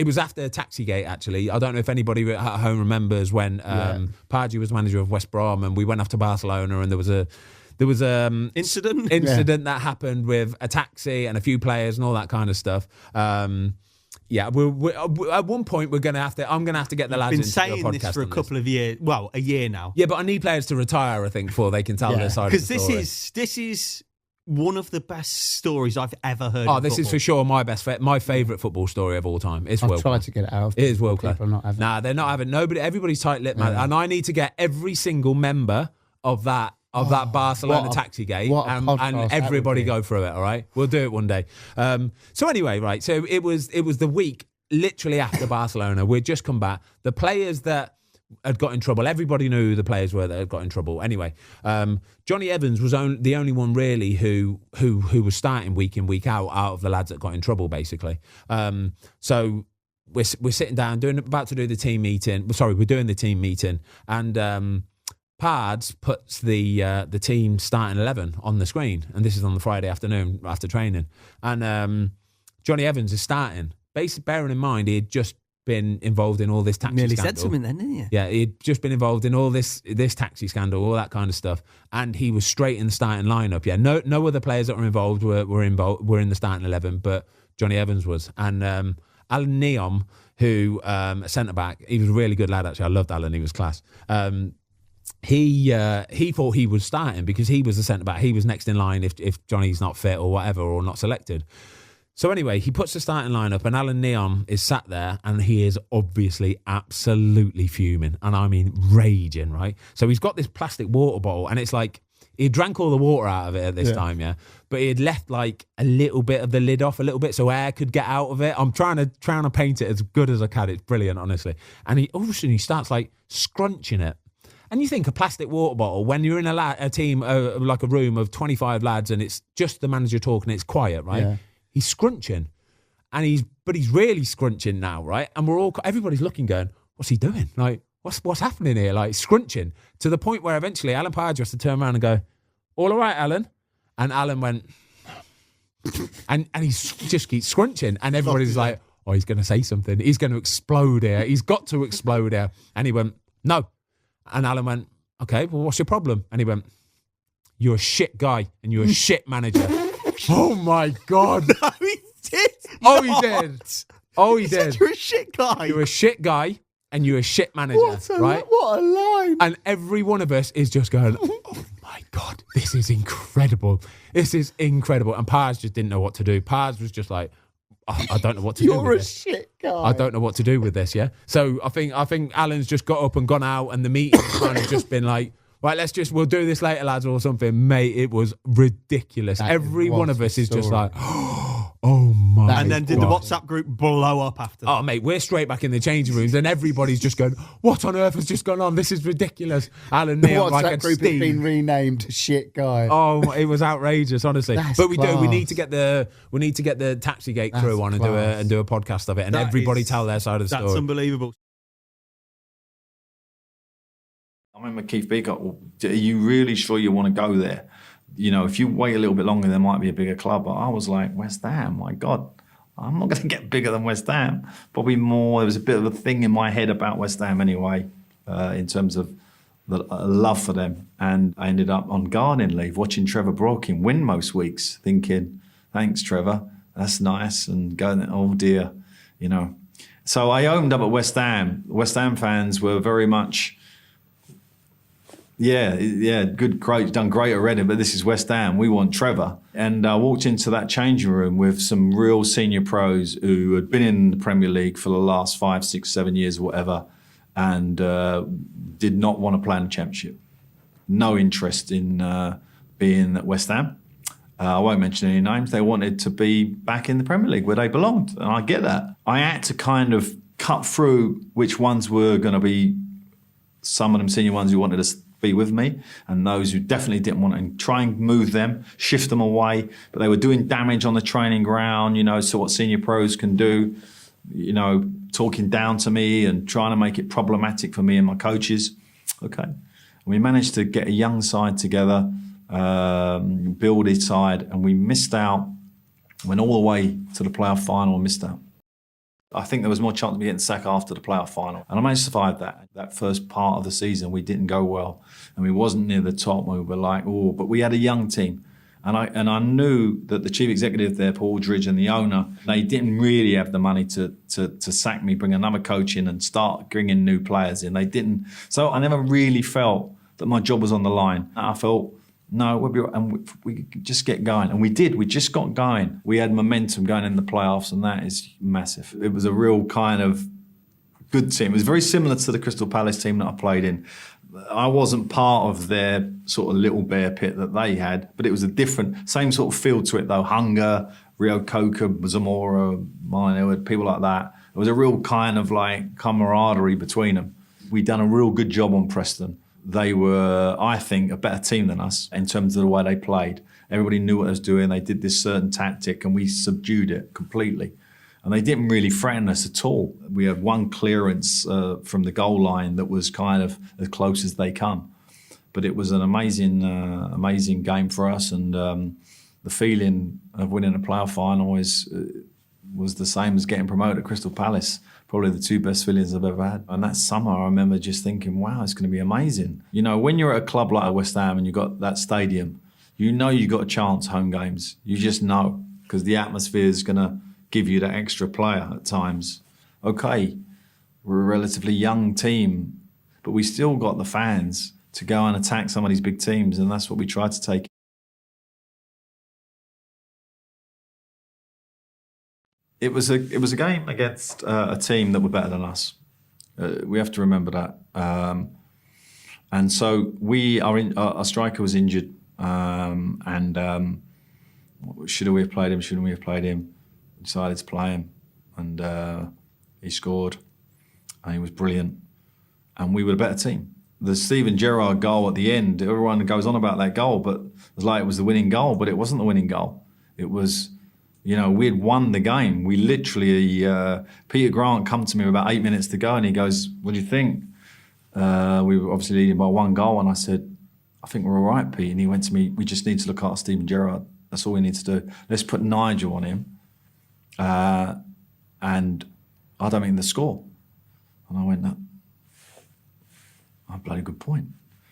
It was after Taxigate, actually. I don't know if anybody at home remembers when Pardews was manager of West Brom, and we went off to Barcelona, and there was a incident that happened with a taxi and a few players and all that kind of stuff. We're at one point I'm gonna have to get the lads into a podcast. Been saying this for a couple of years, well, a year now. Yeah, but I need players to retire, I think, before they can tell their side of the story. Because this is one of the best stories I've ever heard. Oh, this is for sure my favourite football story of all time. It's I've tried to get it out. It is world class. They're not having. Everybody's tight-lipped, man, and I need to get every single member of that Barcelona Taxigate and everybody go through it. All right, we'll do it one day. So anyway, right. So it was the week literally after Barcelona. We'd just come back. The players that had got in trouble. Everybody knew who the players were that had got in trouble. Anyway, Johnny Evans was the only one really who was starting week in, week out of the lads that got in trouble, basically. So we're sitting down, about to do the team meeting. Sorry, we're doing the team meeting, and Pards puts the team starting 11 on the screen, and this is on the Friday afternoon after training, and Johnny Evans is starting. Basically, bearing in mind he had just been involved in all this taxi Nearly scandal. said something then, didn't you? Yeah, he'd just been involved in all this taxi scandal, all that kind of stuff, and he was straight in the starting lineup. Yeah, no other players that were involved were in the starting 11, but Johnny Evans was. And Alan Neom, who centre back, he was a really good lad actually. I loved Alan; he was class. He thought he was starting because he was the centre back. He was next in line if Johnny's not fit or whatever or not selected. So anyway, he puts the starting lineup, and Alan Neom is sat there, and he is obviously absolutely fuming, and I mean raging, right? So he's got this plastic water bottle, and it's like he drank all the water out of it at this time, but he had left like a little bit of the lid off, a little bit, so air could get out of it. I'm trying to paint it as good as I can. It's brilliant, honestly. And all of a sudden he starts like scrunching it. And you think a plastic water bottle, when you're in a team, like a room of 25 lads, and it's just the manager talking, it's quiet, right? Yeah. He's scrunching, and he's really scrunching now, right? And everybody's looking, going, "What's he doing? Like, what's happening here?" Like scrunching to the point where eventually Alan Pardews has to turn around and go, "All right, Alan," and Alan went, and he just keeps scrunching, and everybody's like, "Oh, he's going to say something. He's going to explode here. He's got to explode here," and he went, "No," and Alan went, "Okay, well, what's your problem?" And he went, "You're a shit guy, and you're a shit manager." Oh my God! No, he did. Oh, he did. Oh, he did. You're a shit guy. You're a shit guy, and you're a shit manager. Right? What a line! And every one of us is just going, "Oh my God, this is incredible! This is incredible!" And Pards just didn't know what to do. Pards was just like, I don't know what to do with this. You're a shit guy. I don't know what to do with this. Yeah. So I think Alan's just got up and gone out, and the meeting's kind of just been like, right, we'll do this later, lads, or something. Mate, it was ridiculous. Every one of us is just like, oh my. And then did the WhatsApp group blow up after that? Oh, mate, we're straight back in the changing rooms, and everybody's just going, what on earth has just gone on? This is ridiculous. Alan Neil, the WhatsApp group has been renamed Shit Guy. Oh, it was outrageous, honestly. But we need to get the Taxigate crew on and do a podcast of it, and everybody tell their side of the story. That's unbelievable. I remember Keith Beacock, are you really sure you want to go there? You know, if you wait a little bit longer, there might be a bigger club. But I was like, West Ham, my God, I'm not going to get bigger than West Ham. Probably more, there was a bit of a thing in my head about West Ham anyway, in terms of the love for them. And I ended up on gardening leave, watching Trevor Brooking win most weeks, thinking, thanks, Trevor, that's nice. And going, oh dear, you know. So I opened up at West Ham. West Ham fans were very much... Yeah, good, great, done great already, but this is West Ham. We want Trevor. And I walked into that changing room with some real senior pros who had been in the Premier League for the last 5, 6, 7 years or whatever, and did not want to play in the Championship. No interest in being at West Ham. I won't mention any names. They wanted to be back in the Premier League where they belonged, and I get that. I had to kind of cut through which ones were going to be some of them senior ones who wanted to be with me, and those who definitely didn't want to, and try and move them, shift them away. But they were doing damage on the training ground, you know, so what senior pros can do, you know, talking down to me and trying to make it problematic for me and my coaches. Okay. And we managed to get a young side together, build a side, and we missed out, went all the way to the playoff final and missed out. I think there was more chance of me getting sacked after the playoff final. And I managed to survive that. That first part of the season, we didn't go well. And we wasn't near the top. We were like, oh, but we had a young team. And I knew that the chief executive there, Paul Aldridge, and the owner, they didn't really have the money to sack me, bring another coach in and start bringing new players in. They didn't. So I never really felt that my job was on the line. I felt, no, we'll be right, and we could just get going. And we did. We just got going. We had momentum going in the playoffs, and that is massive. It was a real kind of good team. It was very similar to the Crystal Palace team that I played in. I wasn't part of their sort of little bear pit that they had, but it was a different, same sort of feel to it though. Hunger, Rio Coca, Zamora, Marlon Edward, people like that. It was a real kind of like camaraderie between them. We'd done a real good job on Preston. They were, I think, a better team than us in terms of the way they played. Everybody knew what they was doing. They did this certain tactic and we subdued it completely. And they didn't really threaten us at all. We had one clearance from the goal line that was kind of as close as they come. But it was an amazing game for us. And the feeling of winning a playoff final was the same as getting promoted at Crystal Palace. Probably the two best feelings I've ever had. And that summer, I remember just thinking, wow, it's going to be amazing. You know, when you're at a club like West Ham and you've got that stadium, you know you've got a chance home games. You just know, because the atmosphere is going to give you that extra player at times. Okay, we're a relatively young team, but we still got the fans to go and attack some of these big teams, and that's what we tried to take. It was a game against a team that were better than us. We have to remember that. And so our striker was injured, and should we have played him? Shouldn't we have played him? Decided to play him, and he scored, and he was brilliant, and we were a better team. The Steven Gerrard goal at the end, everyone goes on about that goal, but it was like it was the winning goal, but it wasn't the winning goal. It was, you know, we had won the game. We literally, Peter Grant come to me with about 8 minutes to go, and he goes, what do you think? We were obviously leading by one goal, and I said, I think we're all right, Pete. And he went to me, we just need to look after Steven Gerrard. That's all we need to do. Let's put Nigel on him. And I don't think the score. And I went, no, a bloody good point.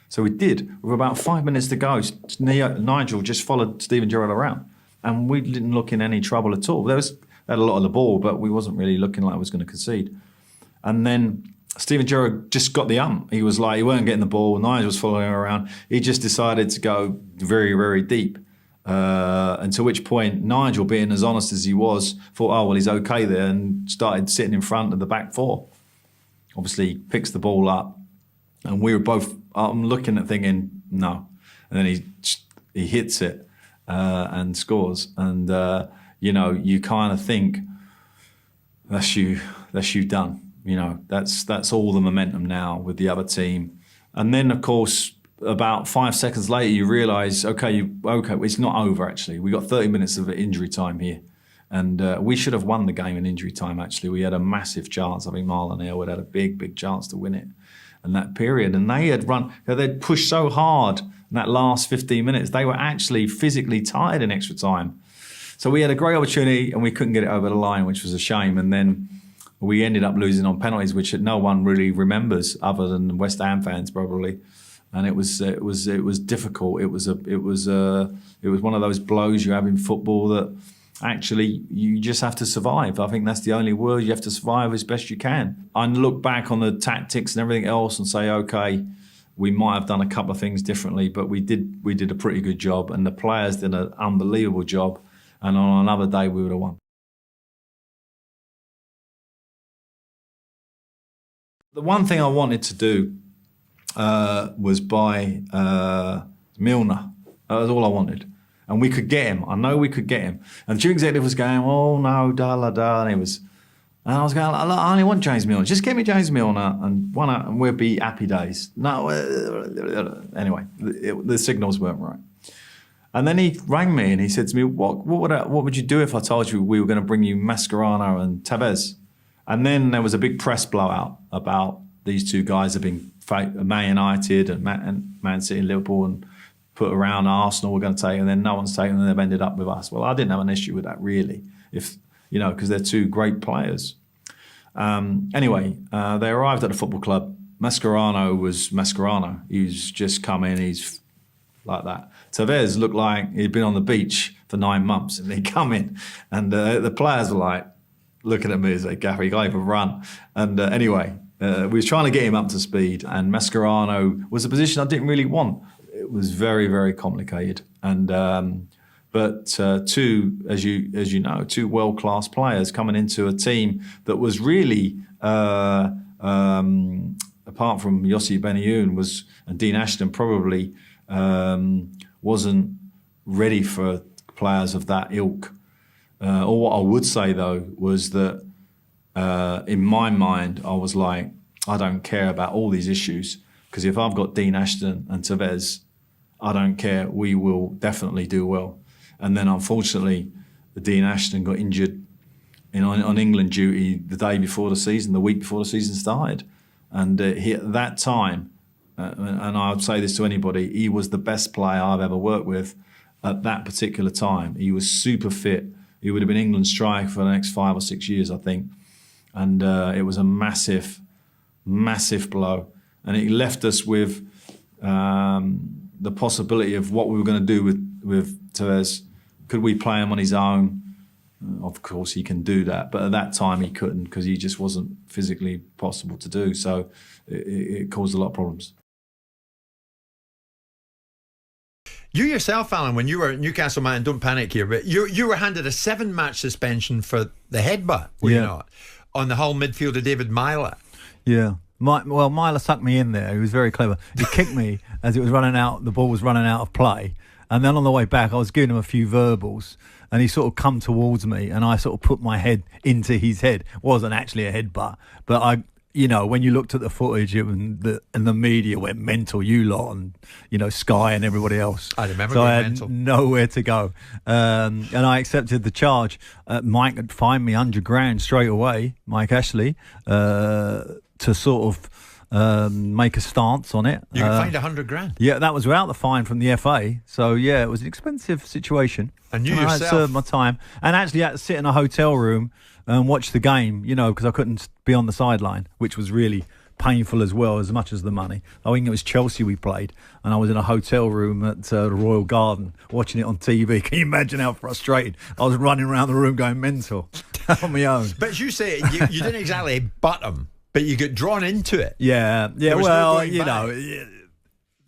So we did. With about 5 minutes to go, Nigel just followed Steven Gerrard around. And we didn't look in any trouble at all. They had a lot of the ball, but we wasn't really looking like I was going to concede. And then Steven Gerrard just got the ump. He was like, he weren't getting the ball. Nigel was following him around. He just decided to go very, very deep. And to which point Nigel, being as honest as he was, thought, oh, well, he's okay there, and started sitting in front of the back four. Obviously, picks the ball up, and we were both, I'm looking at thinking, no. And then he hits it and scores. And, you know, you kind of think, that's you done. You know, that's all the momentum now with the other team. And then, of course, about 5 seconds later, you realise, okay, it's not over, actually. We got 30 minutes of injury time here. And we should have won the game in injury time, actually. We had a massive chance. I think Marlon Edward had a big chance to win it in that period. And they'd pushed so hard in that last 15 minutes, they were actually physically tired in extra time. So we had a great opportunity and we couldn't get it over the line, which was a shame. And then we ended up losing on penalties, which no one really remembers other than West Ham fans probably. And it was difficult. It was one of those blows you have in football that actually you just have to survive. I think that's the only word. You have to survive as best you can. I look back on the tactics and everything else and say, okay, we might have done a couple of things differently, but we did a pretty good job, and the players did an unbelievable job. And on another day, we would have won. The one thing I wanted to do was buy Milner. That was all I wanted. And we could get him. I know we could get him. And the chief executive was going, oh, no, and I was going, I only want James Milner. Just get me James Milner and we'll be happy days. No, anyway, the signals weren't right. And then he rang me and he said to me, what would you do if I told you we were going to bring you Mascherano and Tevez? And then there was a big press blowout about these two guys have been Man United and Man City and Liverpool and put around Arsenal we're going to take, and then no one's taken, and they've ended up with us. Well, I didn't have an issue with that really, because they're two great players. Anyway, they arrived at the football club. Mascherano was Mascherano. He's just come in. He's like that. Tevez looked like he'd been on the beach for 9 months, and he'd come in, and the players were like looking at me and say, "Gaffer, you can't even run." And anyway, we was trying to get him up to speed, and Mascherano was a position I didn't really want. It was very, very complicated, and but two, as you know, two world-class players coming into a team that was really, apart from Yossi Benayoun and Dean Ashton, probably wasn't ready for players of that ilk. Or what I would say though was that in my mind I was like, I don't care about all these issues, because if I've got Dean Ashton and Tevez, I don't care. We will definitely do well. And then unfortunately, Dean Ashton got injured on England duty the day before the season, the week before the season started. And he, at that time, and I would say this to anybody, he was the best player I've ever worked with at that particular time. He was super fit. He would have been England's striker for the next 5 or 6 years, I think. And it was a massive, massive blow. And it left us with the possibility of what we were going to do with Tevez. Could we play him on his own? Of course he can do that, but at that time he couldn't, because he just wasn't physically possible to do. So it caused a lot of problems. You yourself, Alan, when you were at Newcastle, man, don't panic here, but you were handed a 7-match suspension for the headbutt, were you not? On the Hull midfielder David Myler. Yeah. Myler sucked me in there. He was very clever. He kicked me as it was running out. The ball was running out of play. And then on the way back, I was giving him a few verbals, and he sort of come towards me, and I sort of put my head into his head. It wasn't actually a headbutt, but when you looked at the footage, and the media went mental, you lot, and Sky and everybody else. I remember. So I had nowhere to go, and I accepted the charge. Mike had fined me $100,000 straight away, Mike Ashley, to sort of make a stance on it. You can find $100,000. Yeah, that was without the fine from the FA. So yeah, it was an expensive situation. And I had served my time, and actually had to sit in a hotel room and watch the game, because I couldn't be on the sideline, which was really painful as well, as much as the money. I think it was Chelsea we played, and I was in a hotel room at the Royal Garden watching it on TV. Can you imagine how frustrated I was, running around the room going mental on my own? But as you say, you didn't exactly butt him, but you get drawn into it. Yeah. Well,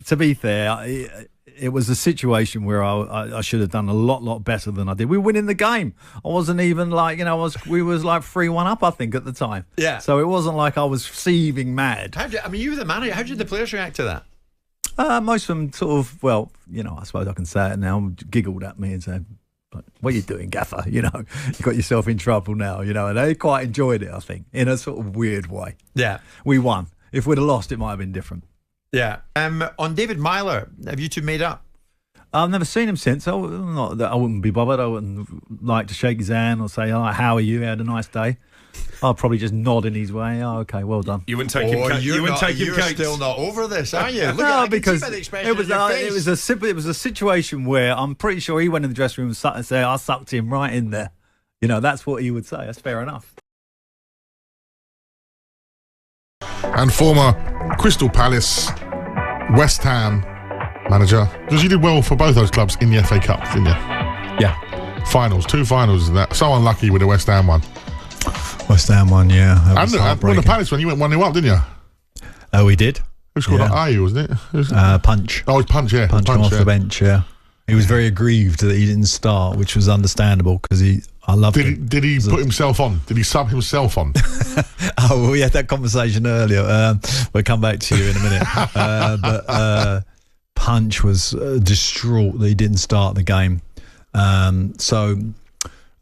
to be fair, it was a situation where I should have done a lot better than I did. We were winning the game. I wasn't even like, we was like 3-1 up, I think, at the time. Yeah. So it wasn't like I was seething mad. You were the manager. How did the players react to that? Most of them sort of, I suppose I can say it now, giggled at me and said, "What are you doing, Gaffer? You got yourself in trouble now, and they quite enjoyed it, I think, in a sort of weird way. Yeah. We won. If we'd have lost, it might have been different. Yeah. On David Myler, have you two made up? I've never seen him since. I wouldn't be bothered. I wouldn't like to shake his hand or say, "How are you? Had a nice day." I'll probably just nod in his way. "Oh, okay, well done." You wouldn't take him. You wouldn't take him. You're still not over this, are you? Look no, at because it was a situation where I'm pretty sure he went in the dressing room and said, "I sucked him right in there." That's what he would say. That's fair enough. And former Crystal Palace, West Ham manager, because you did well for both those clubs in the FA Cup, didn't you? Yeah. Finals, 2 finals of that. So unlucky with the West Ham one. West Ham one, yeah. And the Palace one, you went 1-0 up, didn't you? Oh, we did. Who scored that? You, wasn't it? Punch. Oh, it was Punch, yeah. Punch come off the bench, yeah. He was very aggrieved that he didn't start, which was understandable because I loved him. Did he put himself on? Did he sub himself on? Oh, well, we had that conversation earlier. We'll come back to you in a minute. But Punch was distraught that he didn't start the game. So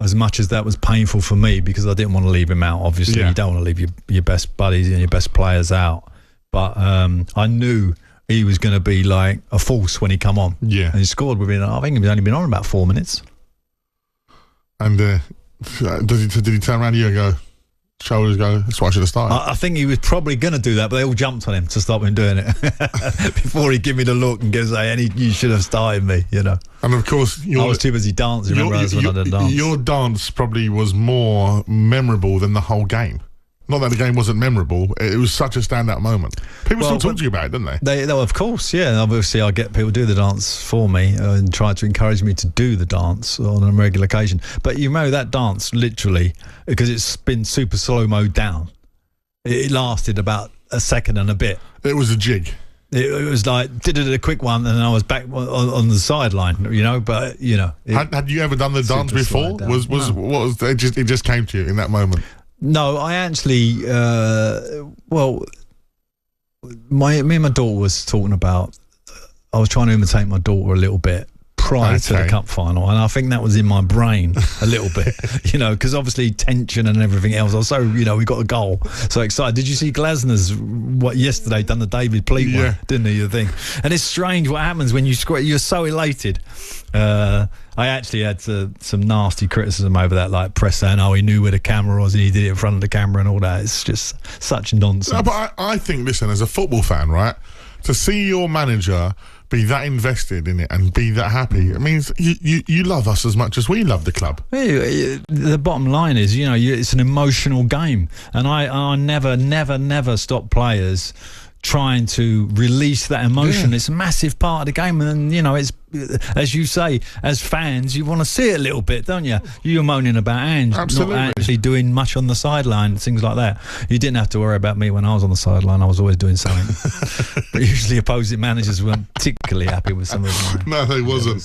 as much as that was painful for me, because I didn't want to leave him out, obviously. You don't want to leave your best buddies and your best players out. But I knew he was going to be like a force when he come on. Yeah. And he scored within, I think he's only been on about 4 minutes. And did he turn around to you and go, shoulders go, "That's what I should have started"? I think he was probably going to do that, but they all jumped on him to stop him doing it before he give me the look and say, "You should have started me," And of course, I was too busy dancing. Remember, I dance. Your dance probably was more memorable than the whole game. Not that the game wasn't memorable. It was such a standout moment. People Well, still talk to you about it, don't they? Of course, yeah. Obviously, I get people do the dance for me and try to encourage me to do the dance on a regular occasion. But you know that dance, literally, because it's been super slow-mo down, it lasted about a second and a bit. It was a jig. It was like, did it a quick one, and then I was back on the sideline, you know. But you know, Had you ever done the dance before? It just came to you in that moment? No, I actually. Me and my daughter was talking about. I was trying to imitate my daughter a little bit prior to the cup final, and I think that was in my brain a little bit, you know, because obviously tension and everything else. I was so, you know, we got a goal, so excited. Did you see Glasner's yesterday done the David Pleat one, didn't he? The thing, and it's strange what happens when you score. You're so elated. I actually had some nasty criticism over that, like press saying, "Oh, he knew where the camera was and he did it in front of the camera and all that." It's just such nonsense. No, but I think, listen, as a football fan, right, to see your manager be that invested in it and be that happy, it means you love us as much as we love the club. The bottom line is, you know, it's an emotional game, and I never stop players trying to release that emotion. It's a massive part of the game, and you know, it's, as you say, as fans, you want to see it a little bit, don't you? You're moaning about Ange not actually doing much on the sideline, things like that. You didn't have to worry about me when I was on the sideline. I was always doing something. But usually opposing managers weren't particularly happy with some of mine. No, they wasn't.